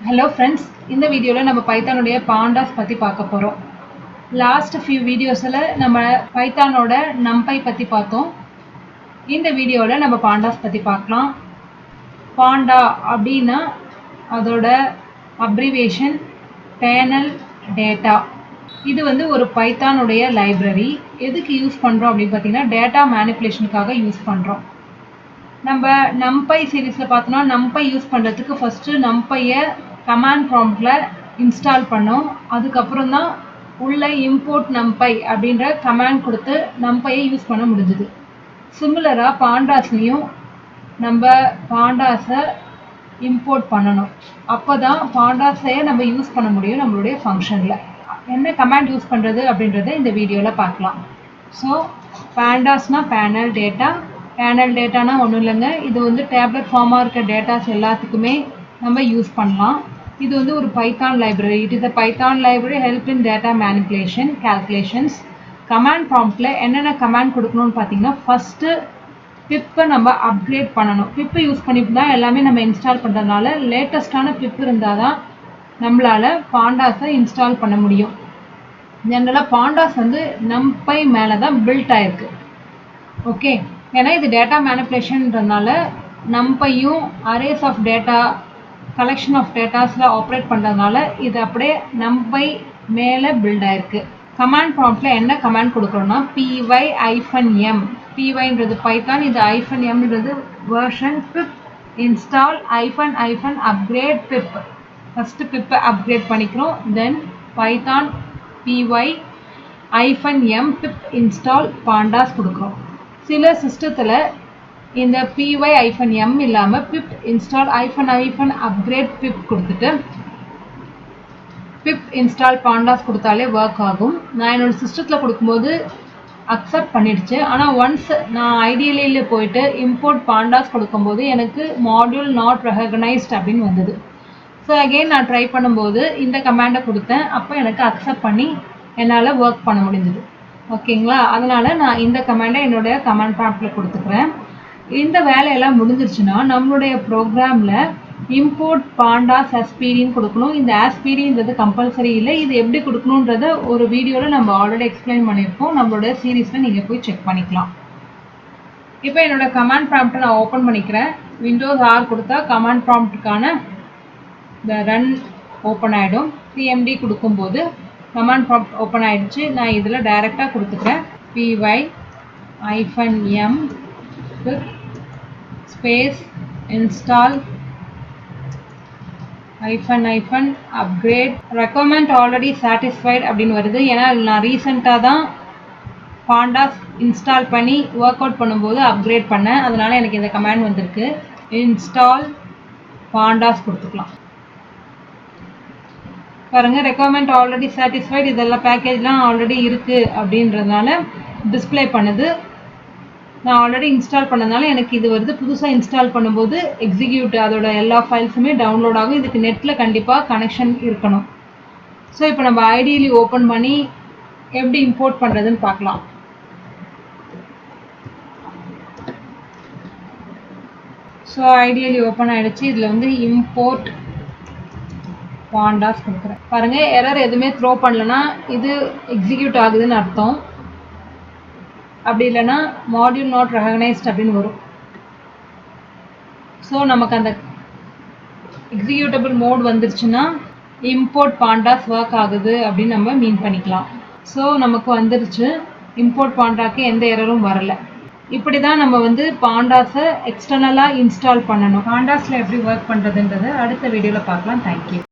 Hello friends, இந்த வீடியோல நம்ம பைத்தானுடைய பாண்டாஸ் பத்தி பார்க்க போறோம். லாஸ்ட் few வீடியோஸ்ல நம்ம பைத்தானோட numpy பத்தி பார்த்தோம். இந்த வீடியோல நம்ம பாண்டாஸ் பத்தி பார்க்கலாம். பாண்டா அப்படினா அதோட அப்ரிவியேஷன் panel data. இது வந்து ஒரு பைத்தானுடைய லைப்ரரி. எதுக்கு யூஸ் பண்றோம் அப்படி பார்த்தீங்கன்னா டேட்டா மேனிபுலேஷனுக்காக யூஸ் பண்றோம். நம்ம numpy சீரிஸ்ல பார்த்தோம்னா numpy யூஸ் பண்றதுக்கு ஃபர்ஸ்ட் numpy-ய கமாண்ட் ப்ராம்ப்ட்ல இன்ஸ்டால் பண்ணோம். அதுக்கப்புறம் தான் உள்ள import numpy அப்படின்ற கமாண்ட் கொடுத்து numpy-யை யூஸ் பண்ண முடிஞ்சது. சிமிலரா பாண்டாஸ்லையும் நம்ம பாண்டாஸை இம்போர்ட் பண்ணணும். அப்போதான் பாண்டாஸை நம்ம யூஸ் பண்ண முடியும் நம்மளுடைய ஃபங்க்ஷனில். என்ன கமாண்ட் யூஸ் பண்ணுறது அப்படின்றத இந்த வீடியோவில் பார்க்கலாம். ஸோ பாண்டாஸ்னால் பேனல் டேட்டானா ஒன்றும் இல்லைங்க, இது வந்து டேப்லெட் ஃபார்மாக இருக்க டேட்டாஸ் எல்லாத்துக்குமே நம்ம யூஸ் பண்ணலாம். இது வந்து ஒரு python library. It is a python library help in data manipulation calculations. Command ப்ராம்ப்டில் என்னென்ன கமாண்ட் கொடுக்கணும்னு பார்த்தீங்கன்னா ஃபஸ்ட்டு பிப்பை நம்ம அப்கிரேட் பண்ணணும். பிப்பு யூஸ் பண்ணிட்டு தான் எல்லாமே நம்ம இன்ஸ்டால் பண்ணுறதுனால லேட்டஸ்டான பிப் இருந்தால் தான் நம்மளால் பாண்டாஸை இன்ஸ்டால் பண்ண முடியும். ஜென்ரலாக பாண்டாஸ் வந்து numpy மேலே தான் பில்ட் ஆயிருக்கு. ஓகே, ஏன்னா இது டேட்டா மேனிபுலேஷன்றதுனால numpy-யும் arrays of data collection of டேட்டாஸில் ஆப்ரேட் பண்ணுறதுனால இது அப்படியே numpy மேலே பில்ட் ஆயிருக்கு. கமாண்ட் ப்ராம்ப்டில் என்ன கமாண்ட் கொடுக்குறோன்னா py-m. pyன்றது பைத்தான், இது -m-ன்றது version. Pip install -upgrade pip. First பிப்பை அப்கிரேட் பண்ணிக்கிறோம். Then python py-m pip install pandas கொடுக்குறோம். சில சிஸ்டத்தில் இந்த py-m இல்லாமல் pip install -upgrade pip கொடுத்துட்டு pip install pandas கொடுத்தாலே ஒர்க் ஆகும். நான் என்னோட சிஸ்டத்தில் கொடுக்கும்போது அக்செப்ட் பண்ணிடுச்சு. ஆனால் ஒன்ஸ் நான் ஐடியலியில் போயிட்டு இம்போர்ட் பாண்டாஸ் கொடுக்கும்போது எனக்கு மாடியூல் நாட் ரெகக்னைஸ்ட் அப்படின்னு வந்தது. ஸோ அகெயின் நான் ட்ரை பண்ணும்போது இந்த கமாண்டை கொடுத்தேன். அப்போ எனக்கு அக்செப்ட் பண்ணி என்னால் ஒர்க் பண்ண முடிஞ்சது. ஓகேங்களா, அதனால் நான் இந்த கமாண்டை என்னுடைய கமாண்ட் ப்ராம்ப்டில் கொடுத்துக்கிறேன். இந்த வேலையெல்லாம் முடிஞ்சிருச்சுன்னா நம்மளுடைய ப்ரோக்ராமில் இம்போர்ட் பாண்டாஸ் ஆஸ்பிரின்னு கொடுக்கணும். இந்த ஆஸ்பிரின்றது கம்பல்சரி இல்லை. இது எப்படி கொடுக்கணுன்றத ஒரு வீடியோவில் நம்ம ஆல்ரெடி எக்ஸ்பிளைன் பண்ணியிருக்கோம். நம்மளுடைய சீரீஸில் நீங்கள் போய் செக் பண்ணிக்கலாம். இப்போ என்னோட கமாண்ட் ப்ராம்ப்டை நான் ஓப்பன் பண்ணிக்கிறேன். விண்டோஸ் R கொடுத்தா கமாண்ட் ப்ராம்ப்டுக்கான இந்த ரன் ஓப்பன் ஆகிடும். cmd கொடுக்கும்போது கமாண்ட் ப்ராம்ப்ட் ஓப்பன் ஆகிடுச்சு. நான் இதில் டைரெக்டாக கொடுத்துக்கிறேன் py-m space install -upgrade recommend already satisfied அப்படின்னு வருது. ஏன்னா நான் ரீசெண்டாக தான் பாண்டாஸ் இன்ஸ்டால் பண்ணி ஒர்க் அவுட் பண்ணும்போது அப்கிரேட் பண்ணேன். அதனால் எனக்கு இந்த கமாண்ட் வந்திருக்கு. இன்ஸ்டால் பாண்டாஸ் கொடுத்துக்கலாம். பாருங்கள், ரெக்கமெண்ட் ஆல்ரெடி சாட்டிஸ்ஃபைட், இதெல்லாம் பேக்கேஜ்லாம் ஆல்ரெடி இருக்குது அப்படின்றதுனால டிஸ்பிளே பண்ணுது. நான் ஆல்ரெடி இன்ஸ்டால் பண்ணதுனால எனக்கு இது வருது. புதுசாக இன்ஸ்டால் பண்ணும்போது எக்ஸிக்யூட் அதோட எல்லா ஃபைல்ஸுமே டவுன்லோட் ஆகும். இதுக்கு நெட்டில் கண்டிப்பாக கனெக்ஷன் இருக்கணும். ஸோ இப்போ நம்ம ஐடியலி ஓப்பன் பண்ணி எப்படி இம்போர்ட் பண்ணுறதுன்னு பார்க்கலாம். ஸோ ஐடியலி ஓப்பன் ஆகிடுச்சு. இதில் வந்து இம்போர்ட் பாண்டாஸ் கொடுக்குறேன். பாருங்கள், எரர் எதுவுமே த்ரோ பண்ணலன்னா இது எக்ஸிக்யூட் ஆகுதுன்னு அர்த்தம். அப்படி இல்லைன்னா மாடியூல் நாட் ரெகக்னைஸ்ட் அப்படின்னு வரும். ஸோ நமக்கு அந்த எக்ஸிக்யூட்டபிள் மோட் வந்துருச்சுன்னா இம்போர்ட் பாண்டாஸ் ஒர்க் ஆகுது அப்படின்னு நம்ம மீன் பண்ணிக்கலாம். ஸோ நமக்கு வந்துருச்சு. இம்போர்ட் பாண்டாக்கு எந்த எரரும் வரலை. இப்படி தான் நம்ம வந்து பாண்டாஸை எக்ஸ்டர்னலாக இன்ஸ்டால் பண்ணணும். பாண்டாஸில் எப்படி ஒர்க் பண்ணுறதுன்றதை அடுத்த வீடியோவில் பார்க்கலாம். தேங்க்யூ.